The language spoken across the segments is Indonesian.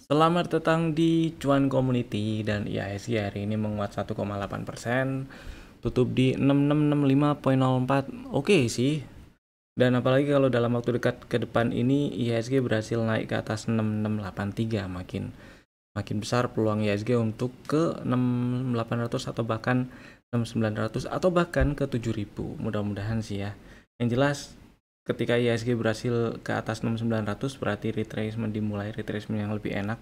Selamat datang di Cuan Community dan IHSG hari ini menguat 1,8%, tutup di 6665,04. Oke sih. Dan apalagi kalau dalam waktu dekat ke depan ini IHSG berhasil naik ke atas 6683, makin besar peluang IHSG untuk ke 6800 atau bahkan 6900 atau bahkan ke 7000. Mudah-mudahan sih ya. Yang jelas ketika IHSG berhasil ke atas 6900 berarti retracement dimulai, retracement yang lebih enak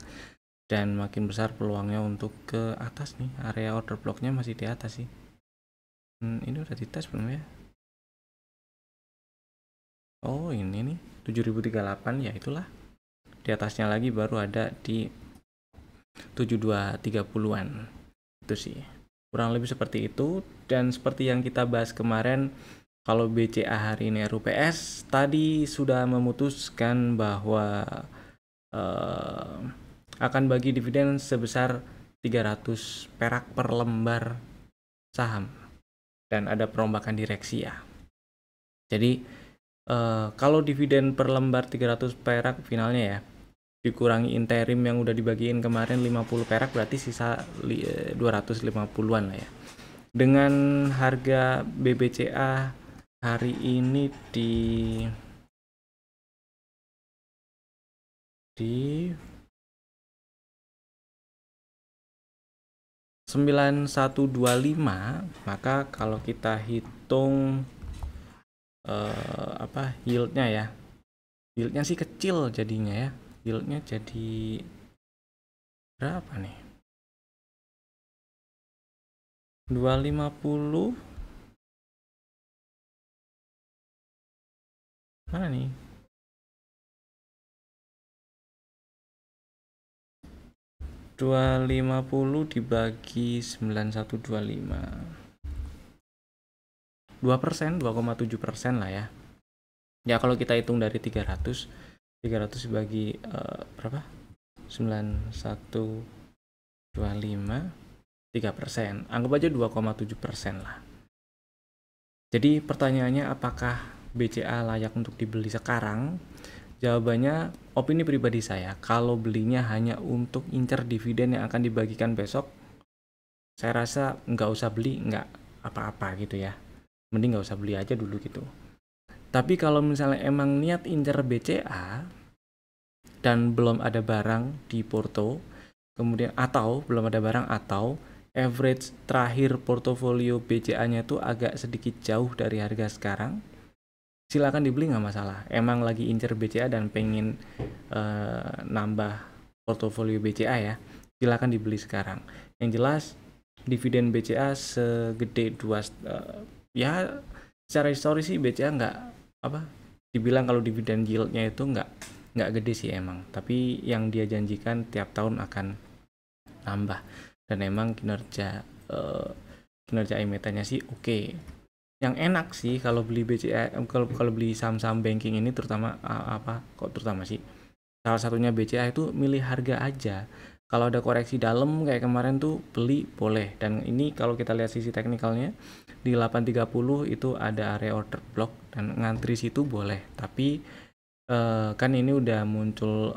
dan makin besar peluangnya untuk ke atas nih. Area order blocknya masih di atas sih. Ini udah dites belum ya? Oh ini nih 7038, ya itulah. Di atasnya lagi baru ada di 7230-an. Itu sih kurang lebih seperti itu. Dan seperti yang kita bahas kemarin, kalau BCA hari ini RUPS tadi sudah memutuskan bahwa akan bagi dividen sebesar 300 perak per lembar saham dan ada perombakan direksi ya. Jadi kalau dividen per lembar 300 perak finalnya ya, dikurangi interim yang udah dibagiin kemarin 50 perak, berarti sisa 250-an lah ya. Dengan harga BBCA hari ini di 9125, maka kalau kita hitung yieldnya ya, yieldnya sih kecil jadinya ya, yieldnya jadi berapa nih, 250 mana nih, 250 dibagi 9125, 2%, 2,7% lah ya. Ya kalau kita hitung dari 300 dibagi berapa? 9125, 3%. Anggap aja 2,7% lah. Jadi pertanyaannya, apakah BCA layak untuk dibeli sekarang? Jawabannya, opini pribadi saya, kalau belinya hanya untuk incer dividen yang akan dibagikan besok, saya rasa nggak usah beli, nggak apa-apa gitu ya. Mending nggak usah beli aja dulu gitu. Tapi kalau misalnya emang niat incer BCA dan belum ada barang di porto, kemudian atau belum ada barang atau average terakhir portofolio BCA-nya itu agak sedikit jauh dari harga sekarang, silakan dibeli, nggak masalah. Emang lagi incer BCA dan pengen nambah portofolio BCA ya, silakan dibeli sekarang. Yang jelas dividen BCA segede ya secara historis sih BCA nggak dibilang kalau dividen yieldnya itu nggak gede sih emang, tapi yang dia janjikan tiap tahun akan nambah dan emang kinerja emitennya sih oke. Yang enak sih kalau beli BCA, kalau beli saham-saham banking ini terutama terutama sih salah satunya BCA itu milih harga aja. Kalau ada koreksi dalam kayak kemarin tuh beli boleh. Dan ini kalau kita lihat sisi teknikalnya di 830 itu ada area order block dan ngantri situ boleh. Tapi kan ini udah muncul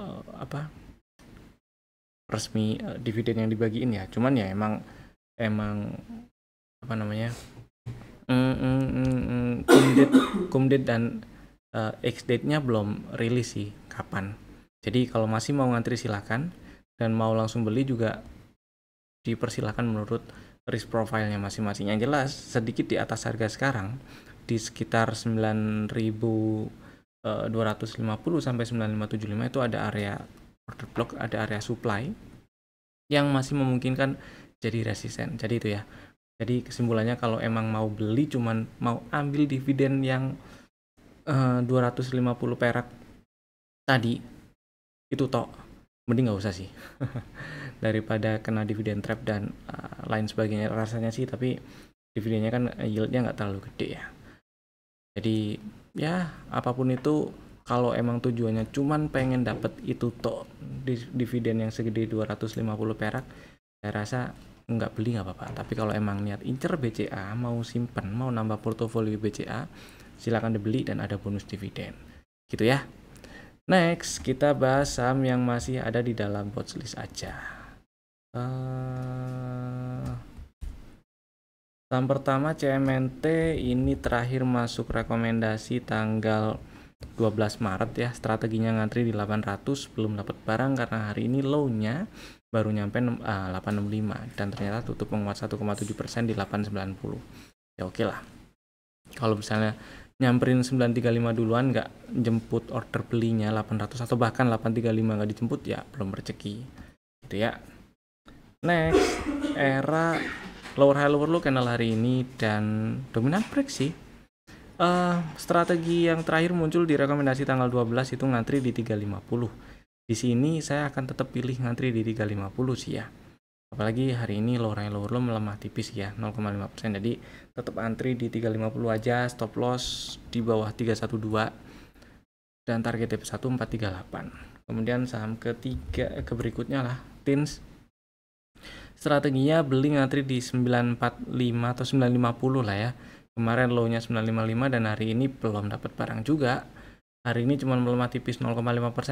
resmi dividen yang dibagiin ya. Cuman ya emang Kumdate dan X-date-nya belum rilis sih kapan. Jadi kalau masih mau ngantri silakan, dan mau langsung beli juga dipersilakan menurut risk profile-nya masing-masing. Yang jelas sedikit di atas harga sekarang, di sekitar 9.250 sampai 9.575 itu ada area order block, ada area supply yang masih memungkinkan jadi resisten. Jadi itu ya. Jadi kesimpulannya, kalau emang mau beli cuman mau ambil dividen yang 250 perak tadi itu mending nggak usah sih. Daripada kena dividen trap dan lain sebagainya rasanya sih, tapi dividennya kan yieldnya nggak terlalu gede ya. Jadi ya apapun itu, kalau emang tujuannya cuman pengen dapet itu dividen yang segede 250 perak, saya rasa nggak beli nggak apa-apa. Tapi kalau emang niat incer BCA, mau simpen, mau nambah portofolio BCA, silakan dibeli dan ada bonus dividen gitu ya. Next, kita bahas saham yang masih ada di dalam watchlist aja. Saham pertama CMNT ini terakhir masuk rekomendasi tanggal 12 Maret ya. Strateginya ngantri di 800, belum dapat barang karena hari ini low-nya baru nyampe 865 dan ternyata tutup menguat 1,7% di 890. Ya oke lah. Kalau misalnya nyamperin 935 duluan nggak jemput order belinya 800 atau bahkan 835 nggak dijemput, ya belum rezeki gitu ya. Next, era lower high lower low candle hari ini dan dominan break sih. Strategi yang terakhir muncul di rekomendasi tanggal 12 itu ngantri di 350. Di sini saya akan tetap pilih ngantri di 350 sih ya. Apalagi hari ini lower high lower low melemah tipis ya, 0,5%. Jadi tetap antri di 350 aja, stop loss di bawah 312 dan target TP1 438. Kemudian saham ketiga berikutnya lah TINS. Strateginya beli ngantri di 945 atau 950 lah ya. Kemarin low-nya 955 dan hari ini belum dapat barang juga. Hari ini cuma melemah tipis 0,5%,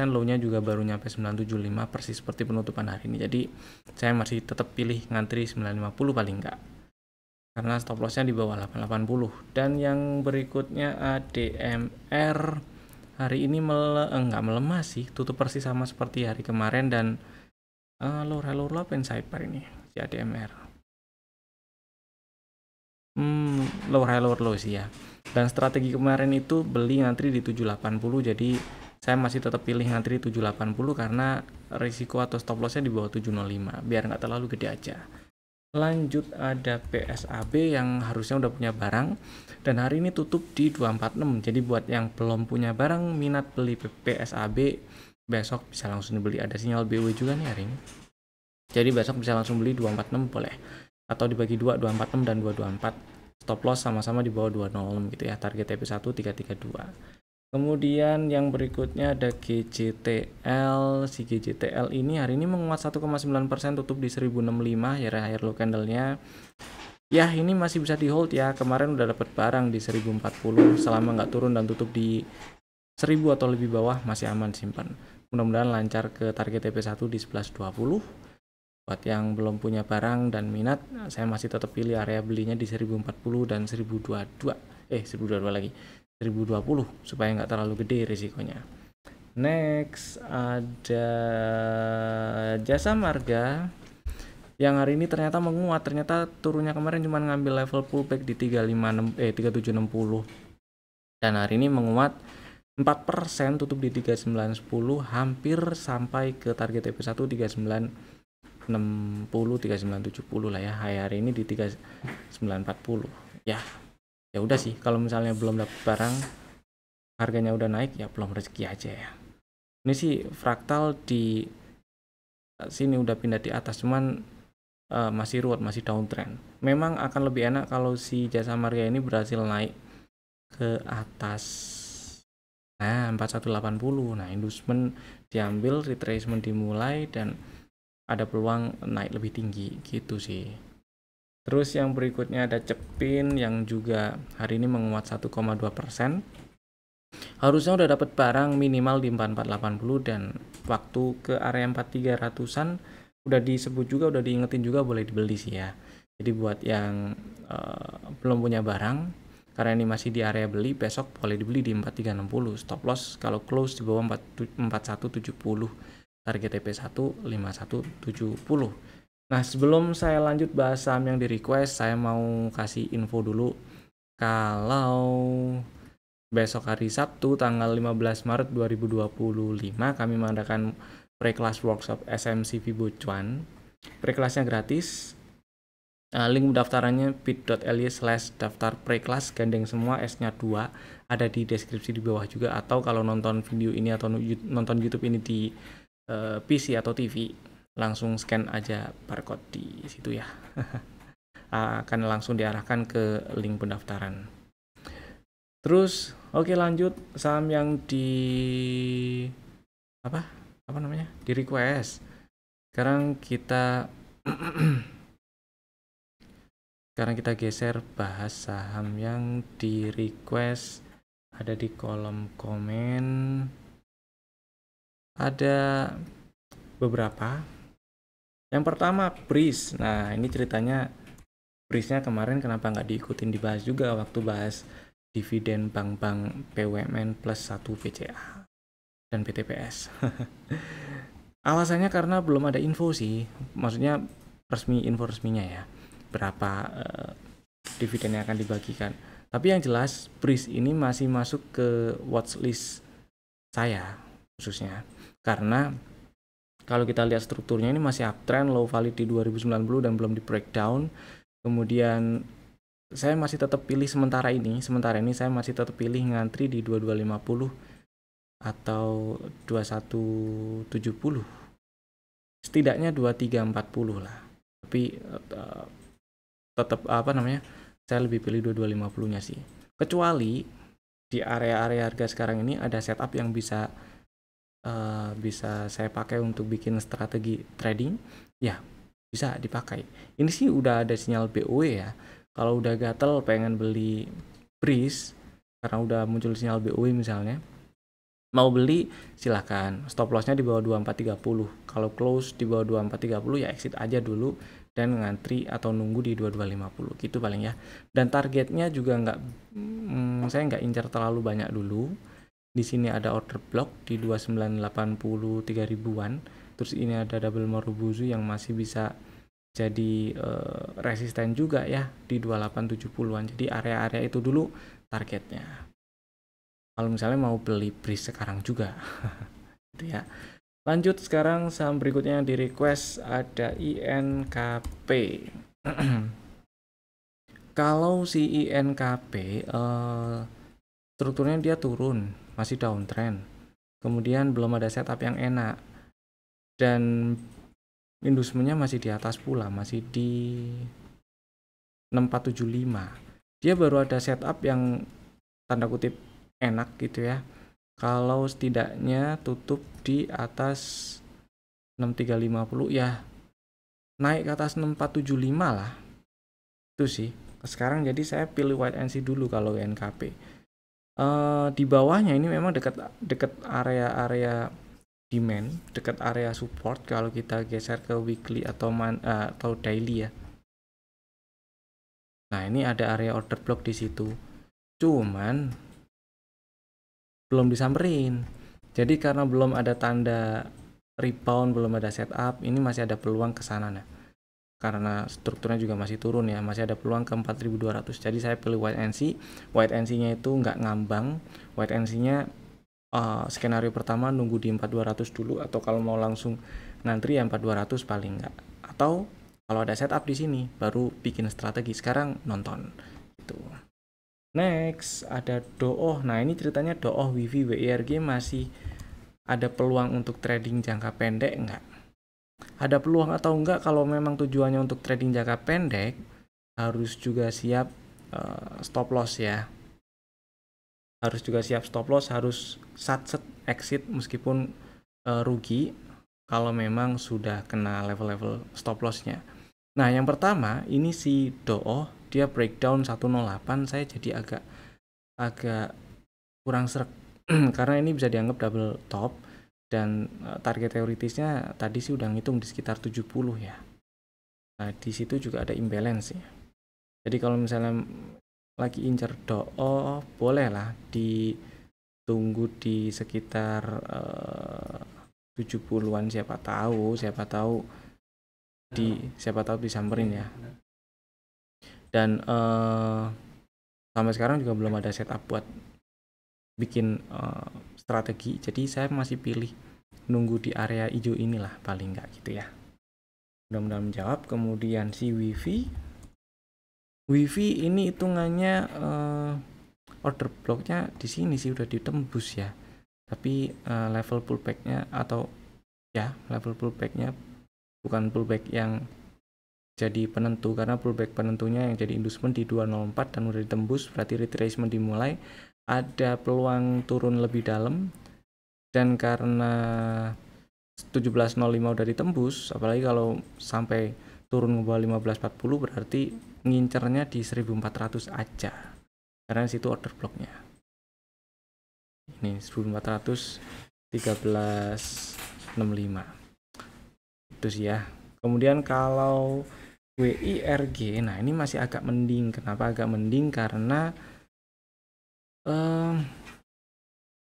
low-nya juga baru nyampe 975, persis seperti penutupan hari ini. Jadi saya masih tetap pilih ngantri 950 paling enggak. Karena stop loss-nya di bawah 880. Dan yang berikutnya ADMR hari ini enggak melemah sih, tutup persis sama seperti hari kemarin dan lower apa sidebar ini si ADMR. Lower low sih ya. Dan strategi kemarin itu beli ngantri di 780, jadi saya masih tetap pilih ngantri 780 karena risiko atau stop lossnya di bawah 705 biar nggak terlalu gede aja. Lanjut ada PSAB yang harusnya udah punya barang dan hari ini tutup di 246. Jadi buat yang belum punya barang, minat beli PSAB besok bisa langsung dibeli. Ada sinyal BW juga nih hari ini. Jadi besok bisa langsung beli 246 boleh. Atau dibagi 2, 246 dan 224. Stop loss sama-sama di bawah 206 gitu ya. Target TP1 332. Kemudian yang berikutnya ada GJTL. Si GJTL ini hari ini menguat 1,9%, tutup di 1065 ya, higher low candlenya. Ya ini masih bisa di hold ya. Kemarin udah dapat barang di 1040, selama nggak turun dan tutup di 1000 atau lebih bawah masih aman simpan. Mudah-mudahan lancar ke target TP1 di 1120. Buat yang belum punya barang dan minat, saya masih tetap pilih area belinya di 1040 dan 1022. 1022 lagi. 1020 supaya nggak terlalu gede risikonya. Next ada Jasa Marga yang hari ini ternyata menguat. Ternyata turunnya kemarin cuma ngambil level pullback di 3760 dan hari ini menguat 4%, tutup di 3910, hampir sampai ke target TP1 3960 3970 lah ya. Hari ini di 3940 ya. Ya udah sih, kalau misalnya belum dapat barang harganya udah naik ya belum rezeki aja ya. Ini sih fraktal di sini udah pindah di atas, cuman masih ruwet, masih downtrend. Memang akan lebih enak kalau si Jasa Marga ini berhasil naik ke atas 4180. Nah, inducement diambil, retracement dimulai dan ada peluang naik lebih tinggi gitu sih. Terus yang berikutnya ada Cepin yang juga hari ini menguat 1,2%. Harusnya udah dapat barang minimal di 4480 dan waktu ke area 4300-an udah disebut juga, udah diingetin juga boleh dibeli sih ya. Jadi buat yang belum punya barang karena ini masih di area beli, besok boleh dibeli di 4360. Stop loss kalau close di bawah 4170. Target TP1 5170. Nah, sebelum saya lanjut bahas saham yang di request, saya mau kasih info dulu. Kalau besok hari Sabtu tanggal 15 Maret 2025 kami mengadakan pre-class workshop SMC Vibo Cuan. Pre-classnya gratis. Link pendaftarannya bit.ly/daftar pre-class gandeng semua, S-nya 2, ada di deskripsi di bawah juga. Atau kalau nonton video ini atau nonton YouTube ini di PC atau TV, langsung scan aja barcode di situ ya. Akan langsung diarahkan ke link pendaftaran. Terus oke, lanjut saham yang di apa namanya di request. Sekarang kita geser bahas saham yang di request, ada di kolom komen. ada beberapa. Yang pertama Breeze. Nah ini ceritanya Breeze-nya kemarin kenapa nggak diikutin dibahas juga waktu bahas dividen bank-bank BUMN plus 1 BCA dan BTPS. Alasannya karena belum ada info sih, maksudnya info resminya ya, berapa dividen yang akan dibagikan. Tapi yang jelas Breeze ini masih masuk ke watchlist saya khususnya, karena kalau kita lihat strukturnya ini masih uptrend, low valid di 2090 dan belum di breakdown. Kemudian saya masih tetap pilih sementara ini saya masih tetap pilih ngantri di 2250 atau 2170, setidaknya 2340 lah. Tapi tetap saya lebih pilih 2250 nya sih, kecuali di area-area harga sekarang ini ada setup yang bisa saya pakai untuk bikin strategi trading, ya bisa dipakai. Ini sih udah ada sinyal BOE ya. Kalau udah gatel pengen beli Breeze karena udah muncul sinyal BOE misalnya, mau beli silahkan, stop lossnya di bawah 2430. Kalau close di bawah 2430 ya exit aja dulu dan ngantri atau nunggu di 2250 gitu paling ya. Dan targetnya juga saya nggak incar terlalu banyak dulu. Di sini ada order block di 2980 3000-an. Terus ini ada double Marubozu yang masih bisa jadi resisten juga ya di 2870-an. Jadi area-area itu dulu targetnya. Kalau misalnya mau beli Breeze sekarang juga. Gitu ya. Lanjut sekarang saham berikutnya yang di request ada INKP. Kalau si INKP strukturnya dia turun, masih downtrend. Kemudian belum ada setup yang enak. Dan industrinya masih di atas pula, masih di 6475. Dia baru ada setup yang tanda kutip enak gitu ya. Kalau setidaknya tutup di atas 6350 ya, naik ke atas 6475 lah. Itu sih. Sekarang jadi saya pilih wait and see dulu kalau INKP. Di bawahnya ini memang dekat area-area demand, dekat area support. Kalau kita geser ke weekly atau daily ya. Nah, ini ada area order block di situ. Cuman belum disamperin. Jadi karena belum ada tanda rebound, belum ada setup, ini masih ada peluang ke sana nah. Karena strukturnya juga masih turun ya, masih ada peluang ke 4200. Jadi saya pilih wait and see. Wait and see-nya itu nggak ngambang. Wait and see-nya skenario pertama nunggu di 4200 dulu, atau kalau mau langsung ngantri ya 4200 paling nggak. Atau kalau ada setup di sini baru bikin strategi. Sekarang nonton gitu. Next ada Dooh. Nah, ini ceritanya Dooh Wifi WIRG masih ada peluang untuk trading jangka pendek nggak? Ada peluang atau enggak? Kalau memang tujuannya untuk trading jangka pendek, harus juga siap stop loss ya. Harus juga siap stop loss, harus satset exit meskipun rugi kalau memang sudah kena level-level stop lossnya. Nah, yang pertama ini si Dooh, dia breakdown 108, saya jadi agak kurang srek karena ini bisa dianggap double top. Dan target teoritisnya tadi sih udah ngitung di sekitar 70 ya. Nah, di situ juga ada imbalance ya. Jadi kalau misalnya lagi incer Dooh, boleh lah ditunggu di sekitar 70-an, siapa tahu disamperin ya. Dan sampai sekarang juga belum ada setup buat bikin strategi, jadi saya masih pilih nunggu di area hijau inilah paling nggak gitu ya. Mudah-mudahan menjawab. Kemudian si Wifi ini hitungannya order blocknya di sini sih udah ditembus ya, tapi level pullbacknya level pullbacknya bukan pullback yang jadi penentu, karena pullback penentunya yang jadi inducement di 204 dan udah ditembus, berarti retracement dimulai. Ada peluang turun lebih dalam, dan karena 1705 udah ditembus, apalagi kalau sampai turun ke bawah 1540 berarti ngincernya di 1400 aja, karena situ order blocknya ini 1400 1365 itu sih ya. Kemudian kalau WIRG, nah ini masih agak mending. Kenapa agak mending? Karena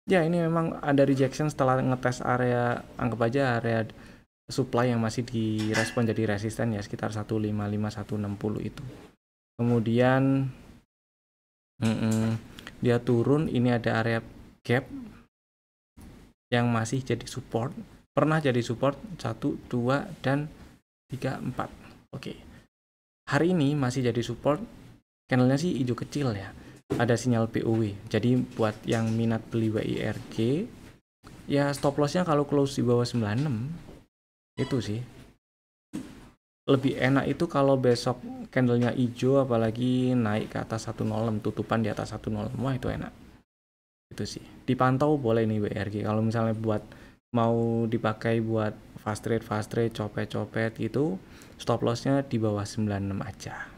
ya ini memang ada rejection setelah ngetes area, anggap aja area supply yang masih direspon jadi resisten ya, sekitar 155-160 itu. Kemudian dia turun, ini ada area gap yang masih jadi support, pernah jadi support 1, 2, dan 3, 4. Oke. Hari ini masih jadi support, candlenya sih hijau kecil ya. Ada sinyal POW. Jadi buat yang minat beli WIRG, ya stop lossnya kalau close di bawah 96 itu sih. Lebih enak itu kalau besok candlenya hijau, apalagi naik ke atas 106, tutupan di atas 106, wah itu enak. Itu sih. Dipantau boleh nih WIRG. Kalau misalnya buat mau dipakai buat fast trade, copet-copet gitu, stop lossnya di bawah 96 aja.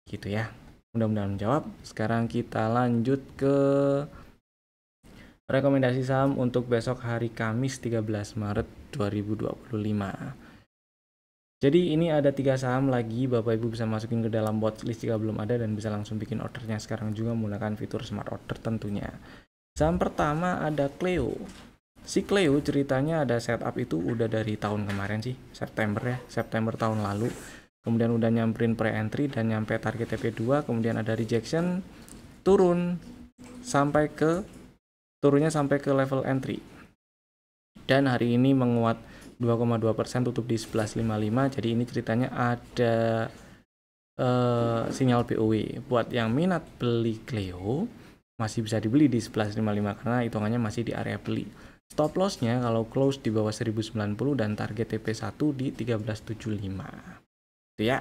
Gitu ya. Mudah-mudahan menjawab. Sekarang kita lanjut ke rekomendasi saham untuk besok hari Kamis 13 Maret 2025. Jadi ini ada 3 saham lagi, Bapak Ibu bisa masukin ke dalam watchlist jika belum ada dan bisa langsung bikin ordernya sekarang juga menggunakan fitur smart order tentunya. Saham pertama ada Cleo. Si Cleo ceritanya ada setup itu udah dari tahun kemarin sih, September tahun lalu. Kemudian udah nyamperin pre-entry dan nyampe target TP2, kemudian ada rejection, turunnya sampai ke level entry. Dan hari ini menguat 2,2%, tutup di 1155. Jadi ini ceritanya ada sinyal POW. Buat yang minat beli Cleo, masih bisa dibeli di 1155 karena hitungannya masih di area beli. Stop lossnya kalau close di bawah 1090 dan target TP1 di 1375. Itu ya.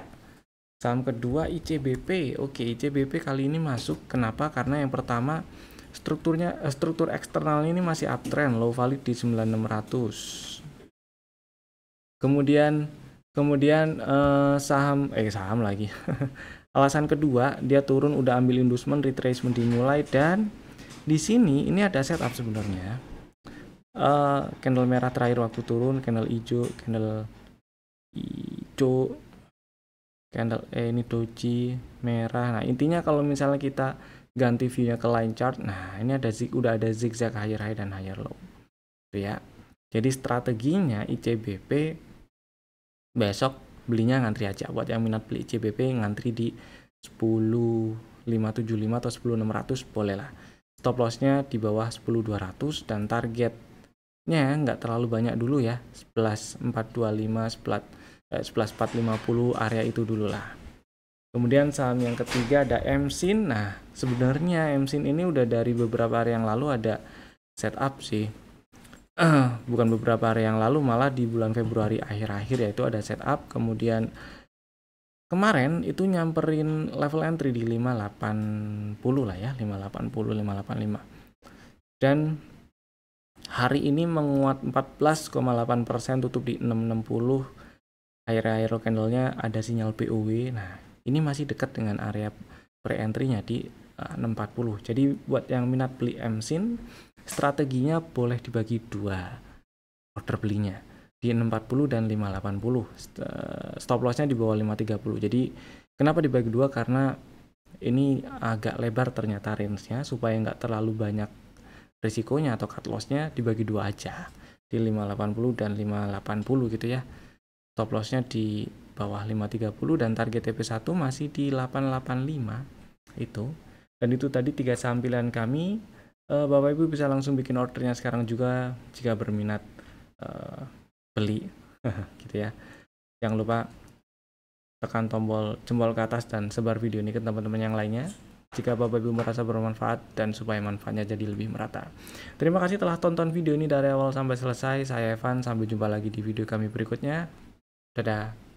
Saham kedua ICBP. Oke, ICBP kali ini masuk. Kenapa? Karena yang pertama struktur eksternal ini masih uptrend, low valid di 9600. Kemudian saham lagi. Alasan kedua, dia turun udah ambil inducement, retracement dimulai, dan di sini ini ada setup sebenarnya. Candle merah terakhir waktu turun, candle hijau, ini doji merah. Nah, intinya kalau misalnya kita ganti view-nya ke line chart, nah ini udah ada zigzag higher high dan higher low. Itu ya. Jadi strateginya ICBP besok belinya ngantri aja. Buat yang minat beli ICBP ngantri di 10.575 atau 10.600 boleh lah. Stop lossnya di bawah 10.200 dan targetnya nggak terlalu banyak dulu ya. 11.425, 11.450 area itu dulu lah. Kemudian saham yang ketiga ada MSIN. Nah, sebenarnya MSIN ini udah dari beberapa hari yang lalu ada setup sih. Bukan beberapa hari yang lalu, malah di bulan Februari akhir-akhir yaitu ada setup. Kemudian kemarin itu nyamperin level entry di 580 lah ya, 580, 585. Dan hari ini menguat 14,8%, tutup di 660. Akhir-akhir candlenya ada sinyal POW. Nah, ini masih dekat dengan area pre-entry-nya di 640. Jadi buat yang minat beli MSIN, strateginya boleh dibagi dua order belinya di 640 dan 580. Stop lossnya di bawah 530. Jadi kenapa dibagi dua? Karena ini agak lebar ternyata range-nya, supaya nggak terlalu banyak risikonya atau cut loss-nya, dibagi dua aja di 580 dan 580 gitu ya. Stop lossnya di bawah 530 dan target TP1 masih di 885 itu. Dan itu tadi 3 saham pilihan kami. Bapak Ibu bisa langsung bikin ordernya sekarang juga jika berminat beli gitu ya. Jangan lupa tekan tombol jempol ke atas dan sebar video ini ke teman-teman yang lainnya jika Bapak Ibu merasa bermanfaat dan supaya manfaatnya jadi lebih merata. Terima kasih telah tonton video ini dari awal sampai selesai. Saya Evan, sampai jumpa lagi di video kami berikutnya. Dadah.